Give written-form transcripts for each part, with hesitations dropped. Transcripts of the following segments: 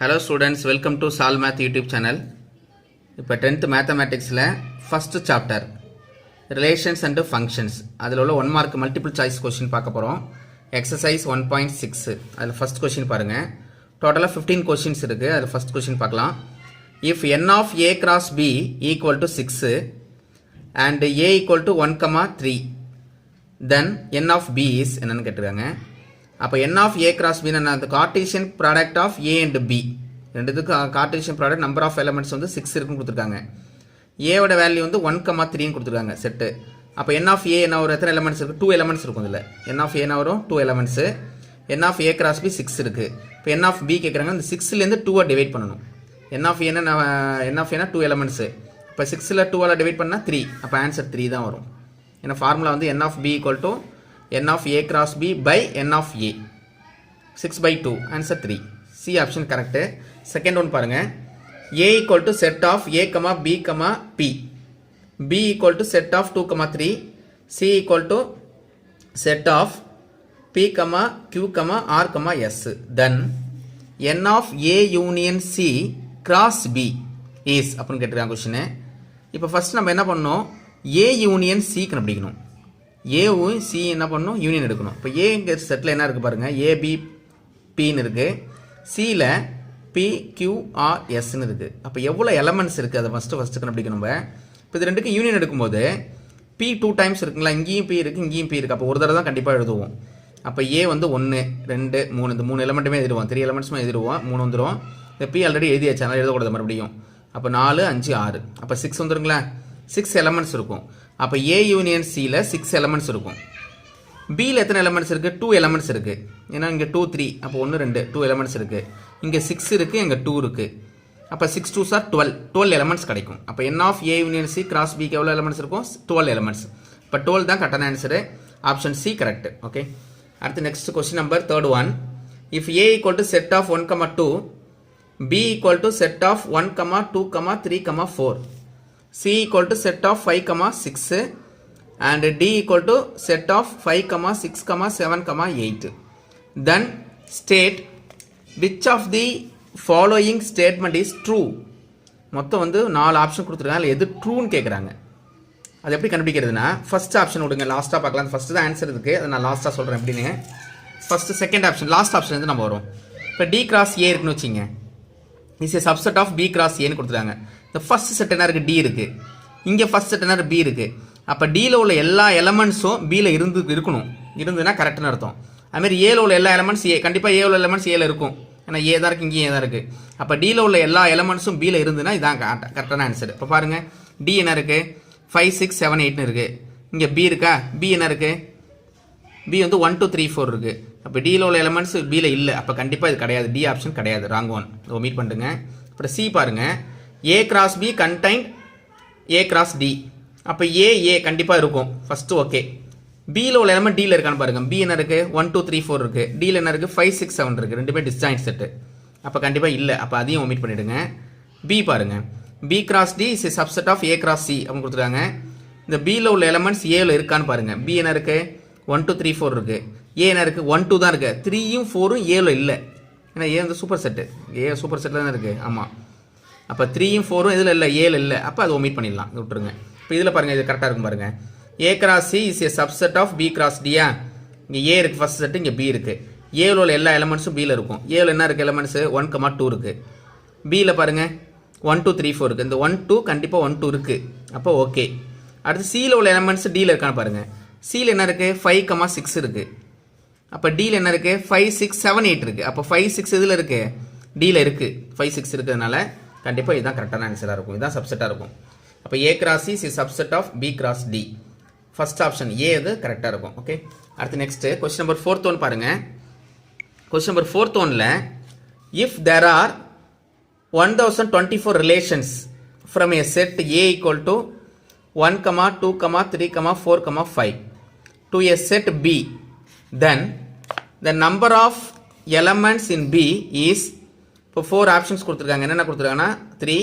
Hello students, welcome to Solve Math YouTube channel. இப்போ 10th Mathematicsல first chapter Relations and Functions அதில் உள்ள 1 mark multiple choice question பார்க்க போகிறோம். Exercise 1.6 அதில் first question பாருங்க. Total 15 questions இருக்கு. அதில் first question பார்க்கலாம். If n of a cross b equal to 6 and a equal to 1, 3 then n of b is என்னன்னு கேட்டிருக்காங்க. அப்போ n of a cross b என்ன அந்த Cartesian product of a and b ரெண்டுத்துக்கு Cartesian product number of elements வந்து 6 இருக்குன்னு கொடுத்துருக்காங்க. a ஓட வேல்யூ வந்து 1, 3ன்னு கொடுத்துருக்காங்க செட்டு. அப்போ n of a என்ன ஒரு எத்தனை எலமெண்ட்ஸ் இருக்குது? 2 எலமெண்ட்ஸ் இருக்கும் இதில். n of a என்ன வரும்? 2 elements. n of a cross b 6 இருக்குது. இப்போ n of b கேட்குறாங்க, இந்த 6லேருந்து 2 டிவைட் பண்ணணும். n of a என்ன 2 எலமெண்ட்ஸு. இப்போ 6ல் 2 டிவைட் பண்ணால் 3. அப்போ ஆன்சர் 3 தான் வரும். ஏன்னா ஃபார்முலா வந்து n of b equal to n of a cross b by n of a 6/2 answer 3. C option correct. Second one பாருங்க, a equal to set of a, b, p, b equal to set of 2, 3, c equal to set of p, q, r, s. Then n of a union c cross b is அப்படின்னு கேட்டிருக்காங்க question. இப்போ first நம்ம என்ன பண்ணணும், a union c கண்டுபிடிக்கணும். ஏவும் C என்ன பண்ணணும், யூனியன் எடுக்கணும். இப்போ ஏங்கிற செட்டில் என்ன இருக்குது பாருங்கள், ஏபி பின்னு இருக்குது, சியில் பி கியூ ஆர் எஸ்ன்னு இருக்குது. அப்போ எவ்வளோ எலமெண்ட்ஸ் இருக்குது அதை ஃபஸ்ட்டு கண்டுபிடிக்கணும். நம்ம இப்போ இது ரெண்டுக்கும் யூனியன் எடுக்கும்போது பி 2 டைம்ஸ் இருக்குங்களா, இங்கேயும் பி இருக்குது இங்கேயும் பி இருக்குது. அப்போ ஒரு தடவை தான் கண்டிப்பாக எழுதுவோம். அப்போ ஏ வந்து 1, 2, 3 இந்த 3 எலமெண்ட்டுமே எழுதிடுவோம். 3 எலமெண்ட்ஸுமே எழுதிடுவோம். 3 வந்துடும். இந்த பி ஆல்ரெடி எழுதியாச்சு, அதனால் எழுதக்கூடாது மறுபடியும். அப்போ 4, 5, 6 அப்போ 6 வந்துடுங்களா. 6 எலமெண்ட்ஸ் இருக்கும். அப்போ ஏ யூனியன் சியில் 6 எலமெண்ட்ஸ் இருக்கும். பியில் எத்தனை எலமெண்ட்ஸ் இருக்குது? 2 எலமெண்ட்ஸ் இருக்குது. ஏன்னா இங்கே 2, 3 அப்போ 1, 2 2 எலமெண்ட்ஸ் இருக்குது. இங்கே 6 இருக்குது, இங்கே 2 இருக்குது. அப்போ 6 2s are 12 எலமெண்ட்ஸ் கிடைக்கும். அப்போ n of A union C cross பிக்கு எவ்வளோ எலமெண்ட்ஸ் இருக்கும்? 12 எலமெண்ட்ஸ். இப்போ 12 தான் கரெக்டான answer. Option C correct. Okay, அடுத்து next question number 3rd one. If A equal to set of 1, 2, b equal to set of 1, 2, 3, 4, c equal to set of 5, 6 and d equal to set of 5, 6, 7, 8. Then state which of the following statement is true. மொத்தம் வந்து 4 option கொடுத்துருக்காங்க. எது ட்ரூன்னு கேட்குறாங்க. அது எப்படி கண்டுபிடிக்கிறதுனா, first option விடுங்க, லாஸ்ட்டாக பார்க்கலாம். ஃபர்ஸ்ட் தான் ஆன்சர் இருக்குது, அதை நான் லாஸ்ட்டாக சொல்கிறேன் எப்படின்னு. First second option last option வந்து நம்ம வரும். இப்போ டி கிராஸ் ஏ இருக்குன்னு வச்சிங்க, is a subset of B cross ஏன்னு கொடுத்துருக்காங்க. இந்த ஃபர்ஸ்ட் செட் என்ன இருக்குது? டி இருக்குது. இங்கே ஃபர்ஸ்ட் செட் என்ன பி இருக்குது. அப்போ டியில் உள்ள எல்லா எலமெண்ட்ஸும் பியில் இருக்கணும். இருந்ததுன்னா கரெக்டுன்னு அர்த்தம். அதுமாதிரி ஏல உள்ள எல்லா எலமெண்ட்ஸ் ஏ, கண்டிப்பாக ஏ உள்ள எலமெண்ட்ஸ் ஏல இருக்கும். ஏன்னா ஏ தான் இருக்குது, இங்கேயும் ஏ தான் இருக்குது. அப்போ டியில் உள்ள எல்லா எலமெண்ட்ஸும் பியில் இருந்துன்னா இதான் கரெக்டான ஆன்சர். இப்போ பாருங்கள், டி என்ன இருக்குது? 5, 6, 7, 8ன்னு இருக்குது. இங்கே பி இருக்கா? பி என்ன இருக்குது? பி வந்து 1, 2, 3, 4 இருக்குது. அப்போ டியில் உள்ள எலமெண்ட்ஸ் பியில் இல்லை. அப்போ கண்டிப்பாக இது கிடையாது, டி ஆப்ஷன் கிடையாது, ராங் ஒன். மீட் பண்ணுங்க. அப்புறம் சி பாருங்கள், A cross B contain A cross D. அப்போ ஏ கண்டிப்பாக இருக்கும் ஃபஸ்ட்டு. ஓகே, பியில் உள்ள எலமெண்ட் டியில் இருக்கான்னு பாருங்கள். பி என்ன இருக்குது? 1, 2, 3, 4 இருக்குது. டியில் என்ன இருக்குது? 5, 6, 7 இருக்குது. ரெண்டுமே டிஸ்ஜாயிண்ட் செட்டு. அப்போ கண்டிப்பாக இல்லை. அப்போ அதையும் ஒமிட் பண்ணிவிடுங்க. பி பாருங்கள், B cross D is subset of A cross C அப்படின்னு கொடுத்துருக்காங்க. இந்த பியில் உள்ள எலமெண்ட்ஸ் ஏல இருக்கான்னு பாருங்கள். பி என்ன இருக்குது? 1, 2, 3, 4 இருக்குது. ஏ என்ன இருக்குது? 1, 2 தான் இருக்குது. 3யும் 4ம் ஏல இல்லை. ஏன்னா ஏ வந்து சூப்பர் செட்டு, ஏ சூப்பர் செட்டில் தான் இருக்குது. ஆமாம், அப்போ 3யும் 4ம் இதில் இல்லை, ஏல இல்லை. அப்போ அதை ஒமிட் பண்ணிடலாம், விட்டுருங்க. இப்போ இதில் பாருங்கள், இது கரெக்டாக இருக்கும் பாருங்கள். A cross C is a subset of B cross டியா. இங்கே ஏ இருக்குது ஃபர்ஸ்ட் செட்டு, இங்கே பி இருக்குது. ஏல உள்ள எல்லா எலமெண்ட்ஸும் பியில் இருக்கும். ஏல என்ன இருக்குது? எலமெண்ட்ஸு 1, 2 இருக்குது. பியில் பாருங்கள் 1, 2, 3, 4 இருக்குது. இந்த 1, 2 கண்டிப்பாக 1, 2 இருக்குது. அப்போ ஓகே. அடுத்து சியில் உள்ள எலமெண்ட்ஸ் டியில் இருக்கான்னு பாருங்கள். சியில் என்ன இருக்குது? 5, 6 இருக்குது. அப்போ டியில் என்ன இருக்குது? 5, 6, 7, 8 இருக்குது. அப்போ 5, 6 இதில் இருக்குது, டியில் இருக்குது. 5, 6 இருக்கிறதுனால கண்டிப்பாக இதுதான் கரெக்டான ஆன்சராக இருக்கும், இதுதான் சப்செட்டாக இருக்கும். அப்போ A cross C is subset of B cross D. First option A இது கரெக்டாக இருக்கும். ஓகே, அடுத்து next question number 4th one பாருங்கள். கொஸ்டின் நம்பர் 4th ஒன்ல, if there are 1024 relations from a set A equal to 1, 2, 3, 4, 5 to a set B, then the number of elements in B is. இப்போ 4 options கொடுத்துருக்காங்க. என்னென்ன கொடுத்துருக்காங்கன்னா 3,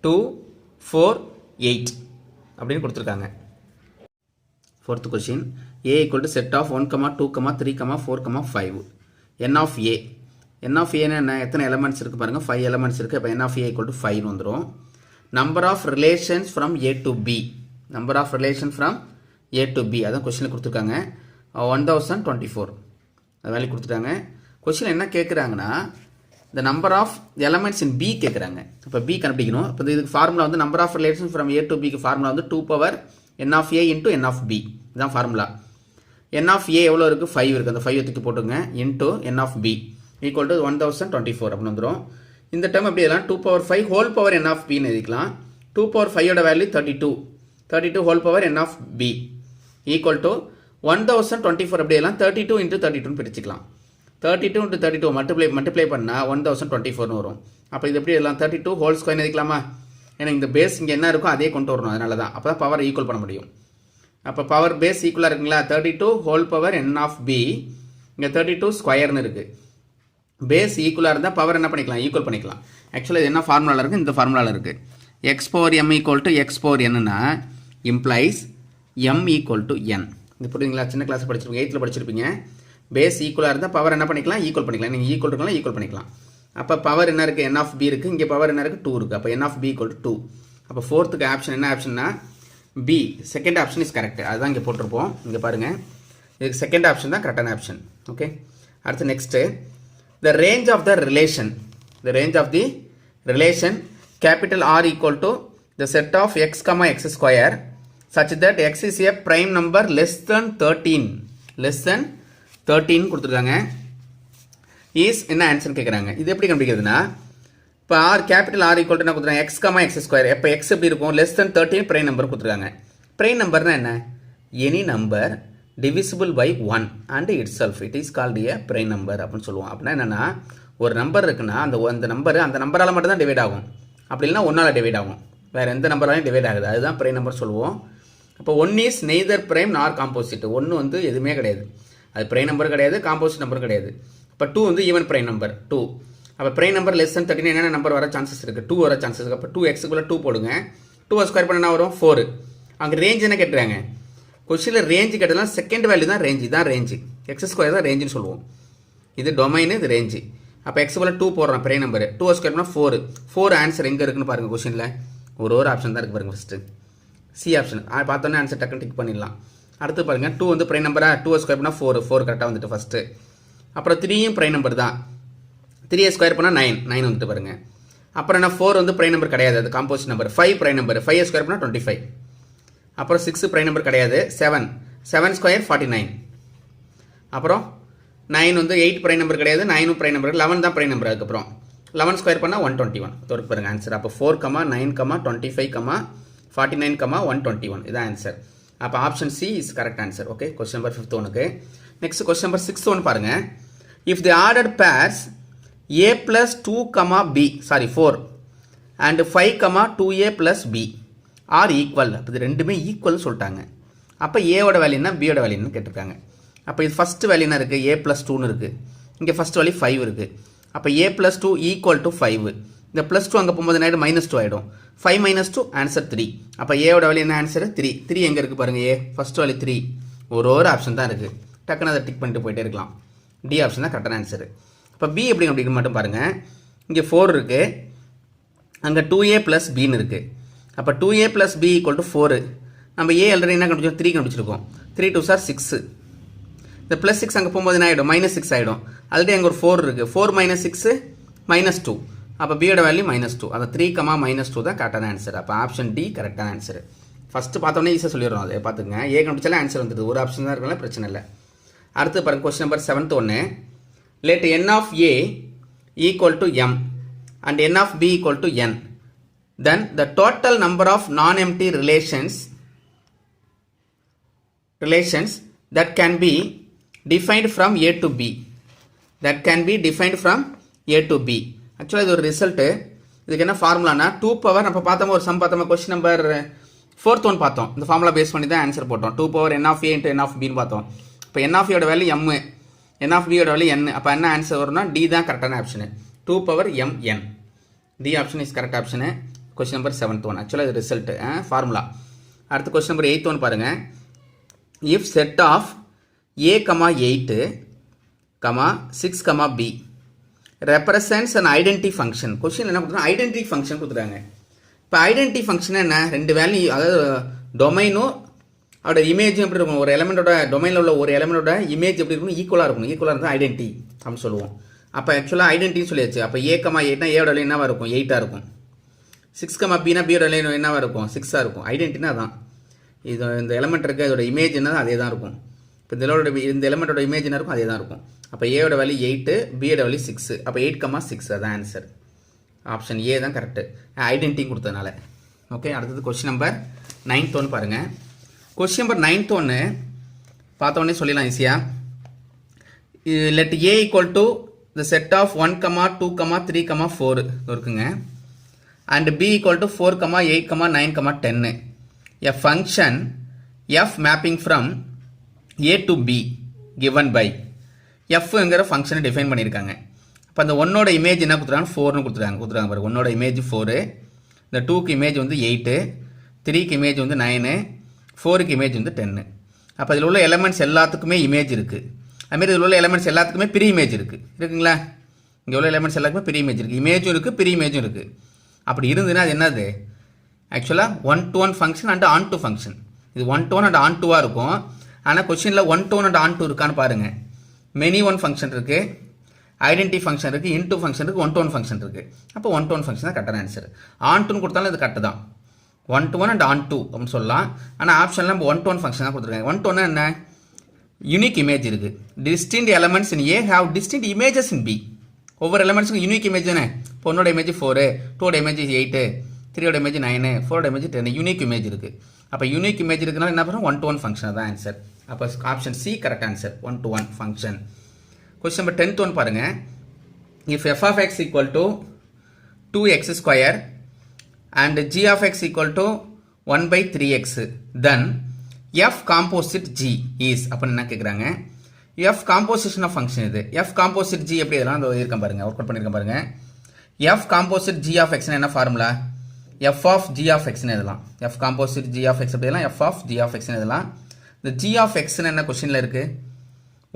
2, 4, 8 அப்படின்னு கொடுத்துருக்காங்க. 4th question, A equal to set of 1, 2, 3, 4, 5 n of A. n of a என்ன எத்தனை elements இருக்குது பாருங்கள் 5 எலமெண்ட்ஸ் இருக்குது. இப்போ n of a equal to 5 வந்துடும். Number of relations from a to b, number of relation from a to b அதான் கொஸ்டினில் கொடுத்துருக்காங்க. 1024 அது வேல்யூ கொடுத்துட்டாங்க. கொஸ்டின் என்ன கேட்குறாங்கன்னா the number of elements in b கேட்குறாங்க. இப்போ b கண்டுபிடிக்கணும். இப்போ இதுக்கு ஃபார்முலா வந்து number of relation from a to b க்கு ஃபார்முலா வந்து 2 power n of a into n of b இதுதான் ஃபார்முலா. n of a எவ்வளோ இருக்குது 5 இருக்குது, அந்த 5 தூக்கி போட்டுங்க into n of b equal to 1024 அப்படின்னு வந்துடும். இந்த டைம் எப்படி எல்லாம் 2 power 5 whole power n of b ன்னு எழுதிக்கலாம். 2 power 5 value 32 whole power n of b equal to 1024 எப்படி எல்லாம் 32 into 32 பிரிச்சுக்கலாம். 32 into 32 மல்டிப்ளை பண்ணால் 1024 வரும். அப்போ இது எப்படி எல்லாம் 32 ஹோல் ஸ்கொயர் எழுதிக்கலாமா? ஏன்னா இந்த பேஸ் இங்கே என்ன இருக்கோ அதே கொண்டு வரணும், அதனால தான் அப்போ தான் பவர் ஈக்குவல் பண்ண முடியும். அப்போ பவர் பேஸ் ஈக்குவலாக இருக்குங்களா, 32 whole power n of b, இங்கே 32 ஸ்கொயர்னு இருக்குது. பேஸ் ஈக்குவலாக இருந்தால் பவர் என்ன பண்ணிக்கலாம், ஈக்குவல் பண்ணிக்கலாம். ஆக்சுவலாக இது என்ன ஃபார்முலாவில் இருக்குது, இந்த ஃபார்முலாவில் இருக்குது. X power M equal to X power என்னன்னா இம்ப்ளைஸ் எம் ஈக்குவல் டு என். இது புரியுதுங்களா? சின்ன கிளாஸ் படிச்சிருப்பீங்க, 8th படிச்சிருப்பீங்க. பேஸ் ஈக்குவலாக இருந்தால் பவர் என்ன பண்ணிக்கலாம், ஈக்குவல் பண்ணிக்கலாம். நீங்கள் ஈக்குவல் இருக்கலாம், ஈக்குவல் பண்ணிக்கலாம். அப்போ பவர் என்ன இருக்குது, n of b இருக்குது, இங்கே பவர் என்ன இருக்குது 2 இருக்குது. அப்போ n of b equal to 2. அப்போ ஃபோர்த்துக்கு ஆப்ஷன் என்ன ஆப்ஷன்னா B, second option is correct. அதுதான் இங்கே போட்டிருப்போம். இங்கே பாருங்கள், இதுக்கு செகண்ட் ஆப்ஷன் தான் கரெக்டான ஆப்ஷன். ஓகே, அடுத்து next the range of the relation, the range of the relation capital R equal to the set of x comma x square such that x is a prime number less than 13 கொடுத்துருக்காங்க. is என்ன answer கேட்குறாங்க. இது எப்படி கண்டுபிடிக்கிறதுனா, இப்போ R capital R equal to என்ன கொடுத்துருக்காங்க, x comma x square. இப்போ x எப்படி இருக்கும், less than 13 பிரைம் நம்பர் கொடுத்துருக்காங்க. பிரைம் நம்பர்னா என்ன, any number divisible by 1 and itself it is called a prime number அப்படின்னு சொல்லுவோம். அப்படின்னா என்னன்னா, ஒரு நம்பர் இருக்குன்னா அந்த நம்பரால் மட்டும் தான் டிவைட் ஆகும், அப்படி இல்லைன்னா ஒன்றால் டிவைட் ஆகும், வேறு எந்த நம்பராலையும் டிவைட் ஆகுது, அதுதான் பிரைம் நம்பர் சொல்லுவோம். அப்போ 1 இஸ் நெய்தர் பிரைம் நார் காம்போசிட். 1 வந்து எதுவுமே கிடையாது, அது பிரைம் நம்பர் கிடையாது, காம்போசிட் நம்பர் கிடையாது. இப்போ 2 வந்து ஈவன் பிரைம் நம்பர் 2. அப்போ பிரைம் நம்பர் லெஸ் than 13 என்னென்ன நம்பர் வர சான்சஸ் இருக்குது, 2 வர சான்சஸ் இருக்குது. அப்போ 2x 2 போடுங்க, 2 ஸ்கொயர் பண்ணா வரும் 4. அங்கே ரேஞ்ச் என்ன கேட்டுறாங்க, கொஸ்டினில் ரேஞ்சு கேட்டதுலாம் செகண்ட் வேல்யூ தான் ரேஞ்சு, தான் ரேஞ்சு. எக்ஸ் ஸ்கொயர் தான் ரேஞ்சுன்னு சொல்லுவோம். இது டொமைனு, இது ரேஞ்சு. அப்போ எக்ஸ் போல் 2 போடுறோம் பிரைம் நம்பர், 2 ஸ்கொயர் பண்ணால் 4 ஆன்சர் எங்கே இருக்குன்னு பாருங்கள். கொஸ்டினில் ஒரு ஆப்ஷன் தான் இருக்குது பாருங்கள். ஃபஸ்ட்டு சி ஆப்ஷன் பார்த்தோன்னே ஆன்சர் டக்குன்னு டிக் பண்ணிடலாம். அடுத்து பாருங்கள், 2 வந்து பிரைம் நம்பரா, 2 ஸ்கொயர் பண்ணால் 4 கரெக்டாக வந்துட்டு ஃபஸ்ட்டு. அப்புறம் 3யும் பிரைம் நம்பர் தான், 3 ஸ்கொயர் பண்ணால் 9 வந்துட்டு பாருங்கள். அப்புறம் என்ன, 4 வந்து பிரைம் நம்பர் கிடையாது, அது composite number. 5 prime number, 5 square பண்ணால் 25. அப்புறம் 6 பிரைம் நம்பர் கிடையாது, 7 ஸ்கொயர் 49. அப்புறம் 9 வந்து 8 பிரைம் நம்பர் கிடையாது, 9 பிரைம் நம்பர், 11 தான் பிரைம் நம்பர். அதுக்கப்புறம் 11 ஸ்கொயர் பண்ணால் 121 தோருக்கு பாருங்க ஆன்சர். அப்போ 4, 9, 25, 49, 121 இதான் ஆன்சர். அப்போ option C is correct answer. Okay, question number 5th ஒனுக்கு. Next question number 6th one பாருங்க. If the ordered pairs a plus 2, b 4 and 5, 2a plus b or equal. அப்போ இது ரெண்டுமே ஈக்குவல்னு சொல்லிட்டாங்க. அப்போ ஏவோட வேல்யூ என்ன, பியோட வேல்யூ என்ன கேட்டிருக்காங்க. அப்போ இது ஃபஸ்ட்டு வேல்யூ என்ன இருக்குது, a plus 2ன்னு இருக்குது. இங்கே ஃபஸ்ட் வேல்யூ 5 இருக்குது. அப்போ a plus 2 ஈக்குவல் டு 5. இந்த ப்ளஸ் 2 அங்கே போகும்போது என்ன ஆகிடும், -2 ஆகிடும். 5 - 2 ஆன்சர் 3. அப்போ ஏவோட வேல்யூ என்ன ஆன்சர் 3 எங்கே இருக்குது பாருங்கள், ஏ ஃபஸ்ட் வேல்யூ 3. ஒரு ஆப்ஷன் தான் இருக்குது, டக்குன்னு அதை டிக் பண்ணிட்டு போயிட்டே இருக்கலாம். டி ஆப்ஷன் தான் கரெக்டான ஆன்சர். இப்போ பி எப்படி அப்படின்னு மட்டும் பாருங்கள். இங்கே 4 இருக்குது, அங்கே 2a plus bன்னு இருக்குது. அப்போ 2a plus b equal to 4. நம்ம ஏ ஆல்ரெடி என்ன கண்டுபிடிச்சோம், 3 கண்டுபிடிச்சிருக்கோம். 3 2 சார் 6. இந்த ப்ளஸ் 6 அங்கே போகும்போது என்ன ஆகிடும், -6 ஆகிடும். ஆல்ரெடி அங்கே ஒரு 4 இருக்குது, 4 - 6 -2. அப்போ பியோட வேல்யூ -2. அந்த 3, -2 தான் கரெக்டான ஆன்சர். அப்போ ஆப்ஷன் டி கரெக்டான ஆன்சர். ஃபஸ்ட்டு பார்த்தோன்னே ஈஸியாக சொல்லிடுறோம். அதை பார்த்துங்க, ஏ கண்டுபிடிச்சாலே ஆன்சர் வந்துடுது, ஒரு ஆப்ஷன் தான் இருக்கனால பிரச்சனை இல்லை. அடுத்து பாருங்கள், கொஸ்டின் நம்பர் 7th ஒன்று. let n of a equal to m and n of b equal to n, then the total number of non-empty relations that can be defined from a to b, ஆக்சுவலாக இது ஒரு result. இதுக்கு என்ன ஃபார்முலானா 2 power, நம்ம பார்த்தோம் ஒரு some பார்த்தோம், question number 4th one பார்த்தோம். இந்த ஃபார்முலா பேஸ் பண்ணி தான் ஆன்சர் போட்டோம். 2 power n of a into n of b ன்னு பார்த்தோம். இப்போ n of a யோட value m, n of b யோட வேல்யூ n. அப்போ என்ன ஆன்சர் வரும்னா டி தான் கரெக்டான option, 2 power m n. D option is correct option. Question number 7th one, ஆக்சுவலாக இது ரிசல்ட்டு ஃபார்முலா. அடுத்து கொஸ்டின் நம்பர் 8th ஒன் பாருங்கள். If set of a, 8, 6, b represents and identity function. Question என்ன கொடுத்துருக்காங்க, identity function கொடுத்துருக்காங்க. இப்போ identity function என்ன, ரெண்டு வேல்யூ, அதாவது டொமைனும் அதோட இமேஜும் எப்படி இருக்கும், ஒரு எலமெண்டோட டொமைனில் உள்ள ஒரு எலமெண்டோட இமேஜ் எப்படி இருக்கும், ஈக்குவலாக இருக்கும். ஈக்குவலாக இருந்தால் ஐடென்டி அப்படின்னு சொல்லுவோம். அப்போ ஆக்சுவலாக ஐடென்டின்னு சொல்லியாச்சு. அப்போ A,8னா ஏவோட வேல்யூ என்னவாக இருக்கும், 8ஆக இருக்கும். 6,Bனா பியோட வேல்யூ என்னவாக இருக்கும், 6ஆக இருக்கும். ஐடென்டினா தான் இது, இந்த எலமெண்ட் இருக்குது, அதோட இமேஜ் என்னதான் அதே தான் இருக்கும். இப்போ இந்த எலமெண்டோட இமேஜ் என்ன இருக்கும், அதே தான் இருக்கும். அப்போ ஏவோட வேல்யூ 8, பியோட வேல்யூ 6. அப்போ 8,6 அதான் ஆன்சர். ஆப்ஷன் ஏ தான் கரெக்டு, ஐடென்டி கொடுத்ததுனால. ஓகே, அடுத்தது கொஸ்டின் நம்பர் 9 பாருங்கள். கொஸ்டின் நம்பர் 9 பார்த்தோன்னே சொல்லிடலாம் ஈஸியாக. Let A equal to the set of 1, 2, 3, 4 இருக்குங்க. And B equal to 4, 8, 9, 10. A function f mapping from a to b given by fங்கிற ஃபங்க்ஷனை define பண்ணியிருக்காங்க. அப்போ அந்த ஒன்னோட இமேஜ் என்ன கொடுத்துருக்காங்க, 4னு கொடுத்துருக்காங்க பாருங்க. ஒன்னோட இமேஜ் 4, இந்த 2க்கு இமேஜ் வந்து 8, 3க்கு இமேஜ் வந்து 9, 4க்கு இமேஜ் வந்து 10. அப்போ இதில் உள்ள எலமெண்ட்ஸ் எல்லாத்துக்குமே இமேஜ் இருக்குது. அதுமாரி இதில் உள்ள எலமெண்ட்ஸ் எல்லாத்துக்குமே ப்ரீ இமேஜ் இருக்குங்களா. இங்கே உள்ள எலமெண்ட்ஸ் எல்லாத்துக்குமே ப்ரீ இமேஜ் இருக்குது, இமேஜும் இருக்குது, ப்ரீ இமேஜும் இருக்குது. அப்படி இருந்துன்னா அது என்னது, ஆக்சுவலாக 1-to-1 function and on-to function. இது 1-to-1 அண்ட் ஆன்-டுவாக இருக்கும். ஆனால் கொஸ்டினில் 1-to-1 அண்ட் ஆன்-டு இருக்கான்னு பாருங்கள். மெனி ஒன் ஃபங்க்ஷன் இருக்குது, ஐடென்டி ஃபங்க்ஷன் இருக்குது, இன்டூ ஃபங்க்ஷன் இருக்குது, 1-to-1 ஃபங்க்ஷன் இருக்குது. அப்போ 1-to-1 ஃபங்க்ஷன் தான் கரெக்டான ஆன்சர். ஆன்-டுன்னு கொடுத்தாலும் இது கரெக்டு தான், 1-to-1 அண்ட் ஆன்-டு அப்படின்னு சொல்லலாம். ஆனால் ஆப்ஷனில் நம்ம 1-to-1 ஃபங்க்ஷன் தான் கொடுத்துருக்காங்க. 1-to-1 என்ன, யூனிக் இமேஜ் இருக்குது. Distinct elements in A have distinct images in B. ஒவ்வொரு எலமெண்ட்ஸுக்கும் யூனிக் இமேஜ் தானே. இப்போ ஒன்னோட இமேஜ் 4, 2ஓட இமேஜ் 8, 3ஓட இமேஜ் 9, 4ஓட இமேஜ் 10. யூனிக் இமேஜ் இருக்குது. அப்போ யூனிக் இமேஜ் இருக்குனால என்ன பண்ணுறோம், 1-to-1 ஃபங்க்ஷன் தான் ஆன்சர். அப்போ option C correct answer, 1-to-1 function. Question number 10 பாருங்கள். If f of x equal to 2x square and g of x equal to 1/3x, then f composite g is அப்படின்னு என்ன கேட்குறாங்க. f composition of function இது. f composite g எப்படி இதெல்லாம் இருக்க பாருங்க, work out பண்ணியிருக்கேன் பாருங்க. f composite g of x என்ன formula, f of g of x எழுதலாம். f composite g of x எப்படி எழுதலாம், f of g of x எழுதலாம். இந்த g of x என்ன கொஸ்டினில் இருக்குது,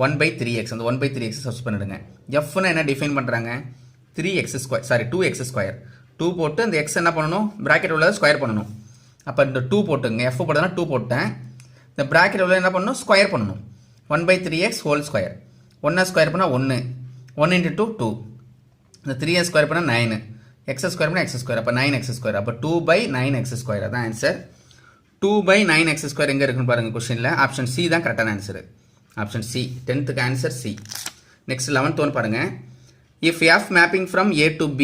1/3x. அந்த 1/3x சர்ச் பண்ணிடுங்க. fனா என்ன டிஃபைன் பண்ணுறாங்க, 2x ஸ்கொயர். 2 போட்டு அந்த x என்ன பண்ணணும், ப்ராக்கெட் உள்ளதை ஸ்கொயர் பண்ணணும். அப்போ இந்த 2 போட்டுங்க, f போட்டதுனா 2 போட்டேன். இந்த ப்ராக்கெட் உள்ள என்ன பண்ணணும், ஸ்கொயர் பண்ணணும். 1/3x whole square. 1 ஸ்கொயர் பண்ணால் 1, 1 × 2 2. இந்த 3 ஸ்கொயர் பண்ணால் 9, x ஸ்கொயர் பண்ணால் x ஸ்கொயர். அப்போ 9x ஸ்கொயர். அப்போ 2/9x ஸ்கொயர் அதான் ஆன்சர். 2/9x ஸ்கொயர் எங்கே இருக்குன்னு பாருங்கள் கொஸ்டினில். ஆப்ஷன் சி தான் கரெக்டான answer. Option C, 10th answer C. Next 11th பாருங்கள். If f mapping from a to b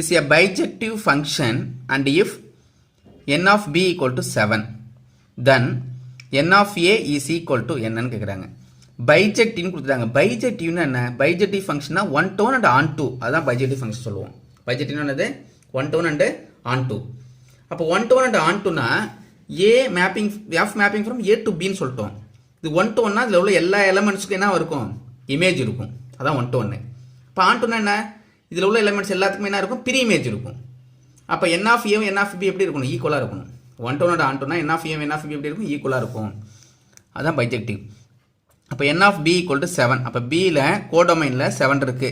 is a bijective function and if n of b equal to 7, then n of a is equal to என்னன்னு கேட்குறாங்க. பைஜெக்டிவ்னு கொடுத்துட்டாங்க. பைஜெக்டிவ்னு என்ன, bijective ஃபங்க்ஷன்னா 1-to-1 and onto, அதான் bijective function சொல்லுவோம். பைஜெக்டிவ்னு என்னது, 1-to-1 and onto. அப்போ 1-to-1 அண்ட் ஆன்-டுனா a mapping, f mapping from a to b ன்னு சொல்லிட்டோம். இது 1-to-1னா இதில் உள்ள எல்லா எலமெண்ட்ஸுக்கும் என்ன இருக்கும், இமேஜ் இருக்கும், அதான் 1-to-1. இப்போ ஆன்-டுனா என்ன, இதில் உள்ள எலமெண்ட்ஸ் எல்லாத்துக்குமே என்ன இருக்கும், ப்ரீ இமேஜ் இருக்கும். அப்போ n of a n of b எப்படி இருக்கணும், ஈக்குவலாக இருக்கணும். 1-to-1 அண்ட் ஆன்-டுனா n of a n of b எப்படி இருக்கும், ஈக்குவலாக இருக்கும், அதான் பைஜெக்டிவ். அப்போ n of b equal to 7. அப்போ பியில் கோடொமைனில் 7 இருக்குது.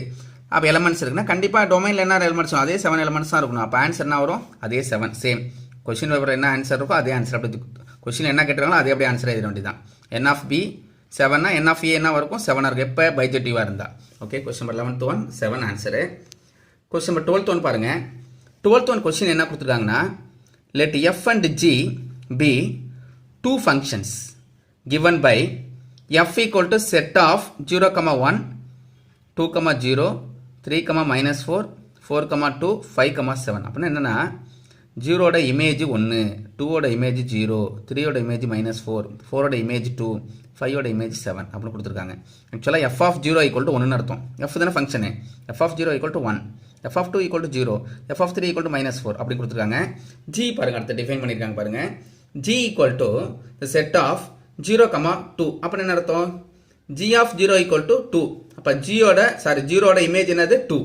அப்போ எலமெண்ட்ஸ் இருக்குன்னா கண்டிப்பாக டொமைனில் என்ன எலமெண்ட்ஸும் அதே 7 எலமெண்ட்ஸ் தான் இருக்கணும். அப்போ ஆன்சர் என்ன வரும், அதே 7 சேம். கொஸ்டின் பேப்பர் என்ன ஆன்சர் இருக்கோ அதே ஆன்சர். அப்படி கொஸ்டின் என்ன கேட்டுருக்காங்களோ அதே அப்படியே ஆன்சர் எழுத வேண்டியதான். n of b 7னா n of a என்ன இருக்கும், 7 இருக்கும். எப்போ பைஜெக்டிவாக இருந்தால். Okay, question number 11th one 7 answer. Question number 12th one பாருங்கள். 12th ஒன் கொஸ்டின் என்ன கொடுத்துருக்காங்கன்னா, let f and g be two functions given by f equal to set of 0,1, 2,0, 3,-4, 4,2, 5,7. அப்படின்னா என்னென்னா, 0ஓட இமேஜ் 1, 2ஓட இமேஜ் 0, 3ஓட இமேஜ் -4, 4ஓட இமேஜ் 2, 5ஓட இமேஜ் 7 அப்படின்னு கொடுத்துருக்காங்க. ஆக்சுவலாக f of 0 equal to 1ன்னு அர்த்தம். f தானே function. f of 0 equal to 1, f of 2 equal to 0, f of 3 equal to -4 அப்படி கொடுத்துருக்காங்க. g பாருங்கள், அடுத்து டிஃபைன் பண்ணியிருக்காங்க பாருங்கள். g equal to the set of 0,2 அப்படின்னு என்ன அர்த்தம், g of 0 equal to 2. அப்போ ஜீரோட இமேஜ் என்னது 2.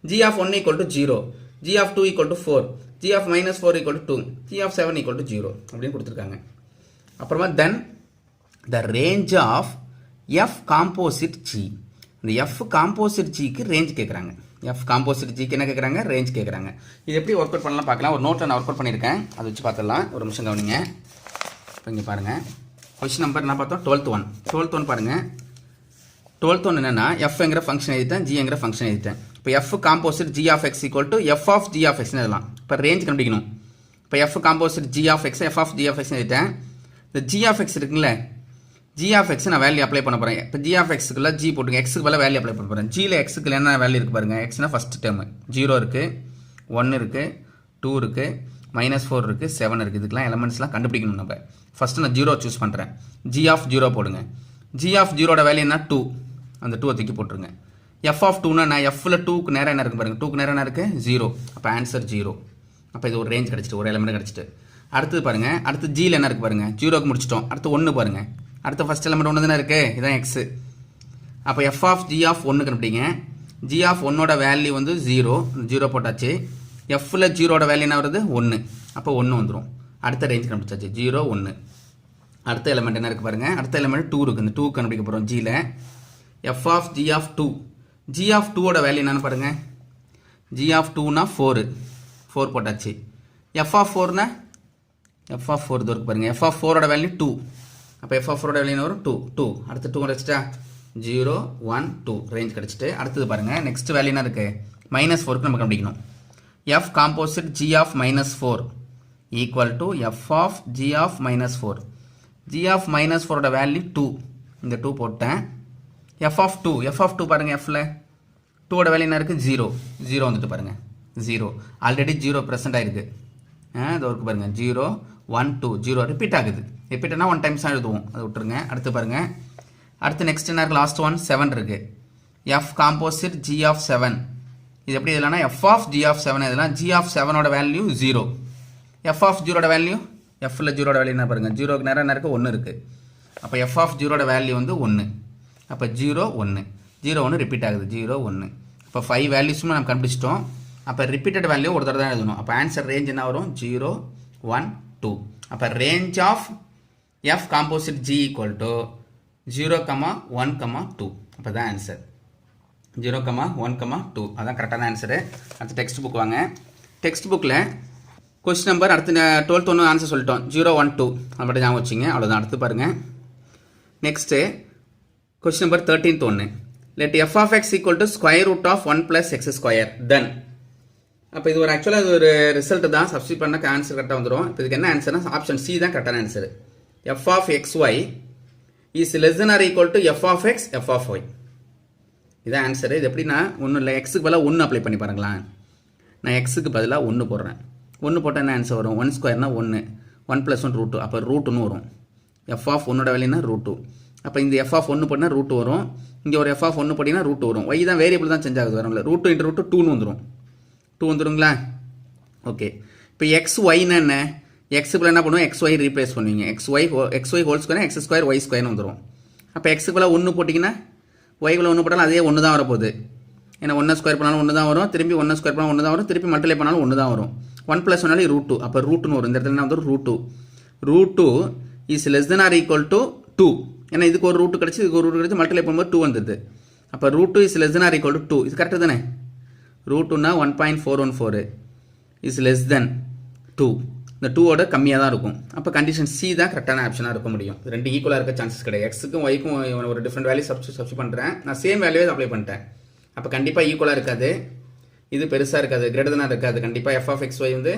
g of 1 equal to 0, g of 2 equal to 4, g of -4 equal to 2, g of 7 equal to 0 அப்படின்னு கொடுத்துருக்காங்க. அப்புறமா then the range of f composite g. இந்த F composite ஜிக்கு ரேஞ்ச் கேட்குறாங்க. F composite ஜிக்கு என்ன கேட்குறாங்க? ரேஞ்ச் கேட்குறாங்க. இது எப்படி ஒர்க் அவுட் பண்ணலாம் பார்க்கலாம். ஒரு நோட்டில் நான் ஒர்க் அவுட் பண்ணியிருக்கேன், அதை வச்சு பார்த்துடலாம். ஒரு நிமிஷம் கவனிங்க. இப்போ இங்கே பாருங்கள், கொஸ்டின் நம்பர் என்ன பார்த்தோம்? 12th ஒன் பாருங்கள். 12th ஒன் என்னென்னா எஃப்ங்கிற ஃபங்க்ஷன் எழுதிட்டேன், ஜிங்கிற ஃபங்க்ஷன் எழுதிட்டேன். இப்போ f composite g of x equal to f of g of எக்ஸ்னு எழுதலாம். இப்போ ரேஞ்ச் கண்டுபிடிக்கணும். இப்போ f composite g of x, f of g of எக்ஸ்னு எழுதிட்டேன். இந்த ஜி ஆஃப் எக்ஸ் இருக்குங்கள, ஜி ஆஃப் எக்ஸ் நான் வேல்யூ அப்ளை பண்ண போகிறேன். இப்போ ஜி ஆஃப் எக்ஸுக்குள்ள ஜி போட்டுங்க, எக்ஸுக்கு பதிலாக வேல்யூ அப்ளை பண்ண போகிறேன். ஜியில் எக்ஸுக்கு என்ன வேல்யூ இருக்குது பாருங்கள். எக்ஸ்னா ஃபஸ்ட் டேர்மு 0 இருக்குது, 1 இருக்குது, 2 இருக்குது, -4 இருக்குது, 7 இருக்குது. இதுக்கெல்லாம் எலமெண்ட்ஸ்லாம் கண்டுபிடிக்கணும். நம்ம ஃபஸ்ட்டு நான் 0 சூஸ் பண்ணுறேன். ஜி ஆஃப் 0 போடுங்க. ஜி ஆஃப் 0ஓட வேல்யூ என்ன? 2. அந்த 2 தூக்கி போட்டுருங்க. எஃப் ஆஃப் 2னா நான் எஃப்ல 2க்கு நேரம் என்ன இருக்குது பாருங்கள். 2க்கு நேரம் என்ன இருக்குது? 0. அப்போ ஆன்சர் 0. அப்போ இது ஒரு ரேஞ்ச் கிடச்சிட்டு, ஒரு எலமெண்ட் கிடச்சிட்டு. அடுத்தது பாருங்கள், அடுத்து ஜியில் என்ன இருக்குது பாருங்கள். 0க்கு முடிச்சிட்டோம். அடுத்து 1 பாருங்கள். அடுத்த ஃபஸ்ட் எலமெண்ட் 1 தானே இருக்குது, இதுதான் எக்ஸு. அப்போ எஃப் ஆஃப் ஜி ஆஃப் 1 கண்டுபிடிங்க. ஜி ஆஃப் 1ஓட வேல்யூ வந்து 0 போட்டாச்சு. எஃப்ல 0ஓட வேல்யூ என்ன வருது? 1. அப்போ 1 வந்துடும். அடுத்த ரேஞ்ச் கண்டுபிடிச்சாச்சு, 0 1. அடுத்த எலமெண்ட் என்ன இருக்குது பாருங்கள். அடுத்த எலமெண்ட் 2 இருக்குது. இந்த 2 கண்டுபிடிக்க போகிறோம். ஜியில் f of g of 2, g of 2ஓட வேல்யூ என்னன்னு பாருங்கள். ஜி ஆஃப் 2னா 4 போட்டாச்சு. எஃப் ஆஃப் 4னா எஃப் ஆஃப் 4 இது இருக்கு பாருங்கள். எஃப் ஆஃப் 4ஓட வேல்யூ 2. அப்போ எஃப் ஆஃப் 4ஓட வேல்யூ என்ன வரும்? 2. அடுத்து 2 கிடச்சிட்டா 0 1 2 ரேஞ்ச் கிடச்சிட்டு. அடுத்தது பாருங்கள், நெக்ஸ்ட் வேல்யூ என்ன இருக்குது? -4க்கு நம்ம கண்டுபிடிக்கணும். F composite g of -4 equal to f of g of -4. G of -4ஓட வேல்யூ 2. இந்த 2 போட்டேன். எஃப் ஆஃப் 2 பாருங்கள். எஃப்ல 2ஓட வேல்யூ என்ன இருக்குது? 0 வந்துட்டு பாருங்கள். 0 ஆல்ரெடி 0 ப்ரெசென்ட் ஆகிருக்கு. இது ஒர்க்கு பாருங்கள். 0 1 2 0 ரிப்பீட் ஆகுது. ரிப்பீட்னா 1 டைம்ஸ் தான் எழுதுவோம், அதை விட்டுருங்க. அடுத்து பாருங்கள், அடுத்து நெக்ஸ்ட் என்ன இருக்குது? லாஸ்ட் ஒன் 7 இருக்குது. F composite g of 7. இது எப்படி இதெல்லாம் எஃப் ஆஃப் ஜி ஆஃப் 7 இதெல்லாம். ஜி ஆஃப் 7ஓட வேல்யூ 0. எஃப் ஆஃப் 0ஓட வேல்யூ, எஃப்ல 0ஓட வேல்யூ என்ன பாருங்கள். 0க்கு நேரம் என்ன இருக்குது? 1 இருக்குது. அப்போ எஃப் ஆஃப் 0ஓட வேல்யூ வந்து 1. அப்போ 0 1 ரிப்பீட் ஆகுது. 0 1. இப்போ 5 வேல்யூஸுமே நம்ம கண்டுபிடிச்சிட்டோம். அப்போ ரிப்பீட்டட் வேல்யூ ஒரு தடவை தான் எழுதணும். அப்போ ஆன்சர் ரேஞ்ச் என்ன வரும்? 0 1 2. அப்போ range of f composite g equal to 0, 1, 2. அப்போ தான் ஆன்சர் 0, 1, 2. அதான் கரெக்டான ஆன்சரு. அடுத்து டெக்ஸ்ட் புக் வாங்க. டெக்ஸ்ட் புக்கில் கொஸ்டின் நம்பர் அடுத்து 12th ஒன்று ஆன்சர் சொல்லிட்டோம். 0 1 2 அது மட்டும் ஞாபகம் வச்சிங்க, அவ்வளோதான். அடுத்து பாருங்கள், நெக்ஸ்ட்டு கொஸ்டின் நம்பர் 13th ஒன்று. Let f of x equal to square root of 1 + x². Then அப்போ இது ஒரு ஆக்சுவலாக இது ஒரு ரிசல்ட் தான். சப்ஸ்டிட் பண்ணால் ஆன்சர் கரெக்டாக வந்துடும். இப்போ இதுக்கு என்ன ஆன்சர்னா ஆப்ஷன் சி தான் கரெக்டான answer. F of xy is less than or equal to f of x f of y. இதான் ஆன்சர். இது எப்படின்னா ஒன்றும் இல்லை, எக்ஸுக்கு பதிலாக 1 அப்ளை பண்ணி பாருங்களேன். நான் எக்ஸுக்கு பதிலாக 1 போடுறேன். 1 போட்டால் என்ன ஆன்சர் வரும்? 1² 1, 1 + 1 √2. அப்போ ரூட்டுன்னு வரும். எஃப் ஆஃப் 1ஓட வேல்யூனா √2. அப்போ இந்த எஃப் ஆஃப் 1 போட்டினா √2 வரும். இங்கே ஒரு எஃப் ஆஃப் 1 போட்டிங்கன்னா √2 வரும். ஒய் தான் வேரியபிள் தான் சேஞ்ச் ஆகுது, வரும் இல்லை. √2 × √2 2ன்னு வந்துடும். 2 வந்துடுங்களா? ஓகே. இப்போ எக்ஸ் ஒய்னா என்ன? எக்ஸுக்குள்ள என்ன பண்ணுவோம்? எக்ஸ் ஒய் ரீப்ளேஸ் பண்ணுவீங்க. X y whole square x² y² வந்துடும். அப்போ எக்ஸுக்குள்ள 1 போட்டிங்கன்னா ஒய்க்குள்ள 1 போட்டாலும் அதே 1 தான் வரப்போகுது. ஏன்னா 1² பண்ணாலும் 1 தான் வரும், திருப்பி 1² பண்ணாலும் 1 தான் வரும், திருப்பி மல்டிப்ளை பண்ணாலும் 1 தான் வரும். 1 + 1 √2. அப்போ ரூட்டுன்னு வரும். இந்த இடத்துல என்ன வந்துடும்? √2 is less than or equal to 2. ஏன்னா இதுக்கு ஒரு ரூட்டு கிடச்சி, இதுக்கு ஒரு ரூட்டு கிடச்சி, மல்டிப்ளை பண்ணும்போது 2 வந்துடுது. அப்போ √2 is less than or equal to 2. இது கரெக்டு தானே? √2னா 1.414 இஸ் லெஸ் தென் 2. இந்த 2ஓட கம்மியாக தான் இருக்கும். அப்போ கண்டிஷன் சி தான் கரெக்டான ஆப்ஷனாக இருக்க முடியும். ரெண்டு ஈக்குவலாக இருக்க சான்சஸ் கிடையாது. எக்ஸுக்கும் ஒய்க்கும் ஒரு டிஃப்ரெண்ட் வேல்யூ சப்ஸ்டிட் பண்ணுறேன். நான் சேம் வேல்யூவே அப்ளை பண்ணிட்டேன். அப்போ கண்டிப்பாக ஈக்குவலாக இருக்காது. இது பெருசாக இருக்காது, கிரேட்டர் தானாக இருக்காது. கண்டிப்பாக எஃப் ஆஃப் எக்ஸ் ஒய் வந்து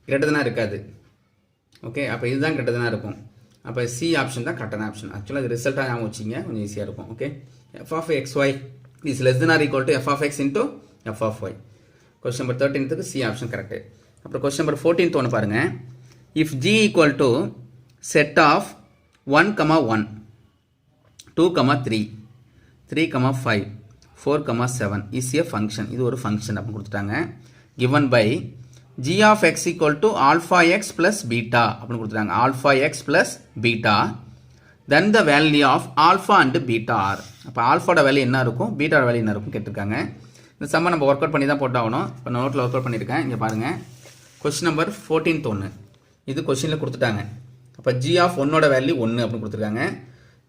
கிரேட்டர் தானாக இருக்காது. ஓகே, அப்போ இதுதான் கிரேட்டர் தானாக இருக்கும். அப்போ சி ஆப்ஷன் தான் கரெக்டான ஆப்ஷன். ஆக்சுவலாக இது ரிசல்ட்டாக ஞாபகம் வச்சிங்க, கொஞ்சம் ஈஸியாக இருக்கும். Okay, f of x y is less than or equal to f of x into f of y. Question number 13க்கு சி ஆப்ஷன் கரெக்டு. அப்புறம் கொஸ்டின் நம்பர் 14th ஒன்று பாருங்கள். If g equal to set of 1, 1, 2, 3, 3, 5, 4, 7 is a function. இது ஒரு function அப்படின்னு கொடுத்துட்டாங்க. given by g of x equal to alpha x plus beta அப்படின்னு கொடுத்துட்டாங்க. alpha x plus beta, then the value of alpha and beta are. அப்போ ஆல்ஃபாவோட value என்ன இருக்கும், பீட்டாவோட value என்ன இருக்கும் கேட்டிருக்காங்க. இந்த சம்மை நம்ம ஒர்க் அவுட் பண்ணி தான் போட்டாகணும். இப்போ நோட்டில் ஒர்க் அவுட் பண்ணியிருக்கேன். இங்கே பாருங்கள், கொஸ்டின் நம்பர் 14th ஒன்று. இது கொஸ்டினில் கொடுத்துட்டாங்க. அப்போ g of 1ஓட வேல்யூ 1 அப்படின்னு கொடுத்துருக்காங்க.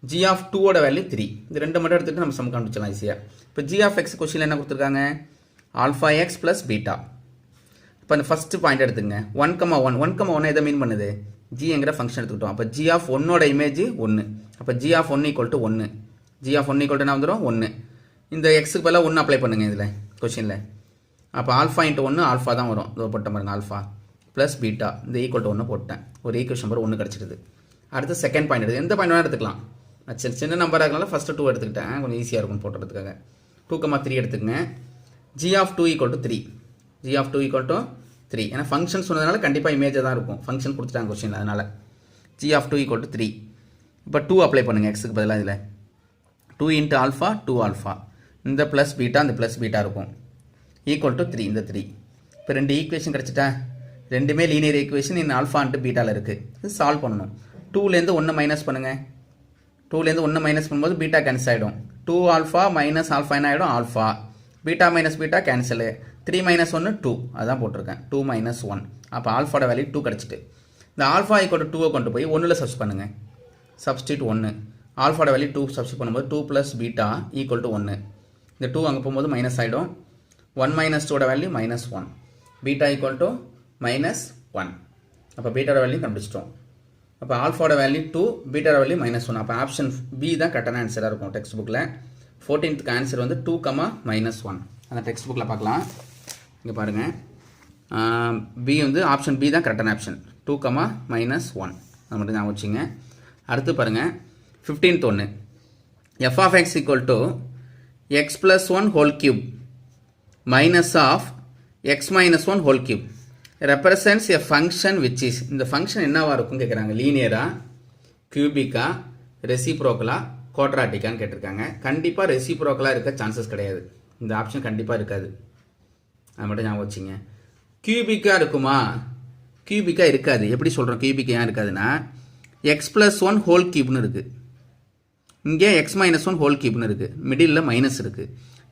g ஆஃப் 2 ஓட வேல்யூ 3. இது ரெண்டு மட்டும் எடுத்துட்டு நம்ம சம் கண்டுபிடிச்சலாம் ஈஸியா. இப்போ g ஆஃப் x क्वेश्चनல என்ன கொடுத்திருக்காங்க? Alpha x + beta. இப்போ அந்த ஃபர்ஸ்ட் பாயிண்ட் எடுத்துங்க. 1,1 1,1 எதை மீன் பண்ணுது? g என்கிற ஃபங்க்ஷன் எடுத்துக்கிட்டோம். அப்போ g ஆஃப் 1 ஓட இமேஜ் 1. அப்போ g ஆஃப் 1 = 1. g ஆஃப் 1 = என்ன வந்துரும்? 1. இந்த x க்கு பதிலா 1 அப்ளை பண்ணுங்க இதுல क्वेश्चनல. அப்போ ஆல்பா × 1 ஆல்பா தான் வரும். இதோ போட்ட பாருங்க ஆல்பா + பீட்டா இந்த = 1 போட்டேன். ஒரு ஈக்குவேஷன் நம்பர் 1 கிடைச்சிடுது. அடுத்து செகண்ட் பாயிண்ட் எடுத்து எந்த பாயிண்ட் வேணா எடுத்துக்கலாம். சின்ன நம்பராக இருக்கனால ஃபர்ஸ்ட் 2 எடுத்துக்கிட்டேன். கொஞ்சம் ஈஸியாக இருக்கும் போடுறதுக்காக. 2,3 எடுத்துக்கங்க. g of 2 = 3. g of 2 = 3. ஏன்னா ஃபங்க்ஷன் சொன்னதுனால கண்டிப்பாக இமேஜாக தான் இருக்கும். ஃபங்க்ஷன் கொடுத்துட்டாங்க கொஸ்டின் அதனால. g of 2 = 3. இப்போ 2 அப்ளை பண்ணுங்க எக்ஸுக்கு பதிலாக இதில். 2 × ஆல்ஃபா 2 ஆல்ஃபா. இந்த ப்ளஸ் பீட்டா இந்த ப்ளஸ் பீட்டா இருக்கும். = 3 இந்த 3. இப்போ ரெண்டு ஈக்குவேஷன் கிடச்சிட்டா? ரெண்டுமே linear equation in alpha and பீட்டாவில் இருக்குது. இது சால்வ் பண்ணணும். 2லேருந்து 1 மைனஸ் பண்ணுங்கள். 2லேருந்து 1 மைனஸ் பண்ணும்போது பீட்டா கேன்சல் ஆகிடும். 2 ஆல்ஃபா மைனஸ் ஆல்ஃபா என்ன ஆகிடும்? Alpha. Beta minus beta cancel. 3 - 1 2 அதான் போட்டிருக்கேன். 2 - 1. அப்போ ஆல்ஃபாவோட வேல்யூ 2 கிடச்சிட்டு. இந்த ஆல்ஃபா = 2 கொண்டு போய் 1ல் சப்ஸ்ட் பண்ணுங்கள். சப்ஸ்டியூட் 1. ஆல்ஃபாவோட வேல்யூ 2 சப்ஸ்டியூட் பண்ணும்போது 2 + பீட்டா = 1. இந்த 2 அங்கே போகும்போது மைனஸ் ஆகிடும். 1 - 2 வேல்யூ -1. பீட்டா = -1. அப்போ பீட்டாவோட வேல்யூ கண்டுபிடிச்சிட்டோம். அப்போ ஆல்ஃபாவோட வேல்யூ 2, பீட்டாவோட வேல்யூ -1. அப்போ ஆப்ஷன் பி தான் கரெக்டான ஆன்சராக இருக்கும் டெக்ஸ்ட் புக்கில். 14th ஆன்சர் வந்து 2, -1. அந்த டெக்ஸ்ட் புக்கில் பார்க்கலாம். இங்கே பாருங்கள். பி வந்து ஆப்ஷன் பி தான் கரெக்டான ஆப்ஷன். 2, -1. அது மட்டும் ஞாபகம் வச்சுங்க. அடுத்து பாருங்கள் 15th ஒன்று. f of x = x + 1 whole cube minus of x - 1 whole cube represents a function which is இந்த ஃபங்க்ஷன் என்னவா இருக்கும் கேட்குறாங்க. லீனியரா, கியூபிக்கா, ரெசிப்ரோக்கலா, குவாட்ராட்டிக்கான்னு கேட்டிருக்காங்க. கண்டிப்பாக ரெசிப்ரோக்கலாக இருக்க சான்சஸ் கிடையாது. இந்த ஆப்ஷன் கண்டிப்பாக இருக்காது. அது மட்டும் ஞாபகம் வச்சுங்க. கியூபிக்காக இருக்குமா? கியூபிக்காக இருக்காது. எப்படி சொல்கிறோம் கியூபிக்கா ஏன் இருக்காதுன்னா x + 1 whole cubeன்னு இருக்குது. இங்கே x - 1 whole cubeன்னு இருக்குது. மிடில் மைனஸ் இருக்குது.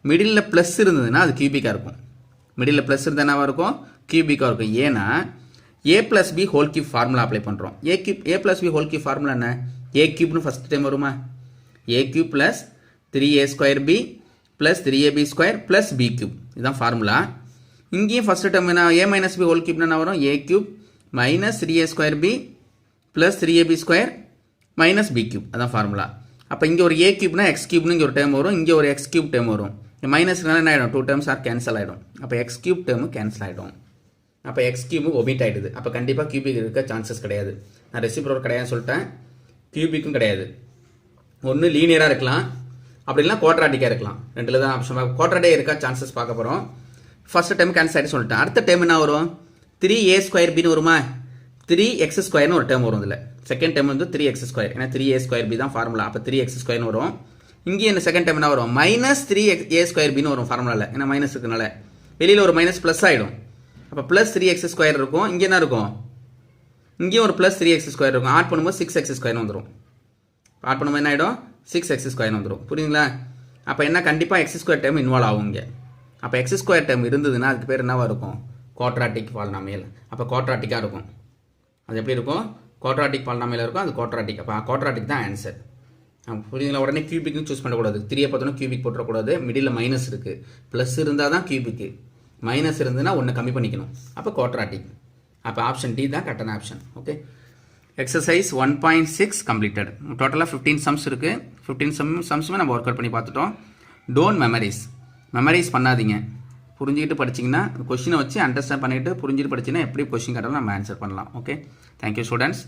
மிடில் ப்ளஸ் இருந்ததுன்னா அது கியூபிக்காக இருக்கும். மிடில் ப்ளஸ் இருந்தால் என்னவாக இருக்கும்? கியூபிக்காக இருக்கும். ஏன்னா a + b whole cube formula apply பண்ணுறோம். a + b whole cube formula என்ன? a cube ஃபஸ்ட் டைம் வருமா? a cube + 3a² b + 3ab² + b³ இதுதான் ஃபார்முலா. இங்கேயும் ஃபஸ்ட் டைம் என்ன? a - b whole cube என்ன வரும்? a³ - 3a² b + 3ab² - b³ அதான் formula. அப்போ இங்கே ஒரு a³ னா x³ இங்கே ஒரு டேர்ம் வரும். இங்கே ஒரு x³ டேர்ம் வரும். மைனஸ்னால என்ன ஆகிடும்? 2 டேர்ம்ஸ் ஆர் கேன்சல் ஆகிடும். அப்போ x³ டேர்மு கேன்சல் ஆகிடும். அப்போ x³ ஒமிட் ஆகிடுது. அப்போ கண்டிப்பாக கியூபிக் இருக்க சான்சஸ் கிடையாது. நான் ரெசிப்ரோக்கல் கிடையாதுன்னு சொல்லிட்டேன். கியூபிக்கும் கிடையாது. ஒன்று லீனியராக இருக்கலாம், அப்படி இல்லைனா குவாட்ராட்டிக்காக இருக்கலாம். ரெண்டில் தான் ஆப்ஷன். குவாட்ராட்டிக்காக இருக்கா சான்சஸ் பார்க்க போகிறோம். ஃபர்ஸ்ட் டைம் கேன்சல் ஆகிட்டு சொல்லிட்டேன். அடுத்த டைம் என்ன வரும்? 3a² bன்னு வருமா? 3x² ஒரு டேர்ம் வரும். இதில் செகண்ட் டைம் வந்து 3x². ஏன்னா 3a² b தான் ஃபார்முலா. அப்போ 3x² வரும். இங்கே என்ன செகண்ட் டைம் என்ன வரும்? -3a² bன்னு வரும் ஃபார்முலாவில். ஏன்னா மைனஸ் இருக்கனால வெளியில் ஒரு மைனஸ் ப்ளஸ் ஆகிடும். அப்போ +3x² இருக்கும். இங்கே என்ன இருக்கும்? இங்கேயும் ஒரு +3x² இருக்கும். ஆட் பண்ணும்போது 6x² வந்துடும். ஆட் பண்ணும்போது என்ன ஆகிடும்? 6x² வந்துடும். புரியுங்களா? அப்போ என்ன கண்டிப்பாக x² டைம் இன்வால்வ் ஆகும் இங்கே. அப்போ x² டைம் இருந்ததுன்னா அதுக்கு பேர் என்னவாக இருக்கும்? Quadratic polynomial. அப்போ குவாட்ராட்டிக்காக இருக்கும். அது எப்படி இருக்கும்? குவாட்ராட்டிக் பாலினாமியல் இருக்கும். அது குவாட்ராட்டிக். அப்போ குவாட்ராட்டிக் தான் ஆன்சர். புரியுங்களா? உடனே கியூபிக்னு சூஸ் பண்ணக்கூடாது. 3 பார்த்தோன்னா கியூபிக் போட்டக்கூடாது. மிடில் மைனஸ் இருக்குது. ப்ளஸ் இருந்தால் தான் கியூபிக்கு. மைனஸ் இருந்ததுன்னா 1 கம்மி பண்ணிக்கணும். அப்போ குவாட்ராட்டிக். அப்போ ஆப்ஷன் டி தான் கரெக்டான ஆப்ஷன். ஓகே. Exercise 1.6 completed. டோட்டலாக 15 சம்ஸ் இருக்குது. 15 சம்ஸுமே நம்ம ஒர்க் அவுட் பண்ணி பார்த்துட்டோம். டோன்ட் மெமரைஸ் பண்ணாதீங்க. புரிஞ்சுக்கிட்டு படிச்சிங்கன்னா கொஷினை வச்சு அண்டர்ஸ்டாண்ட் பண்ணிவிட்டு புரிஞ்சுட்டு படிச்சிங்கன்னா எப்படி கொஷின் கேட்டாலும் நம்ம ஆன்சர் பண்ணலாம். ஓகே. Thank you students.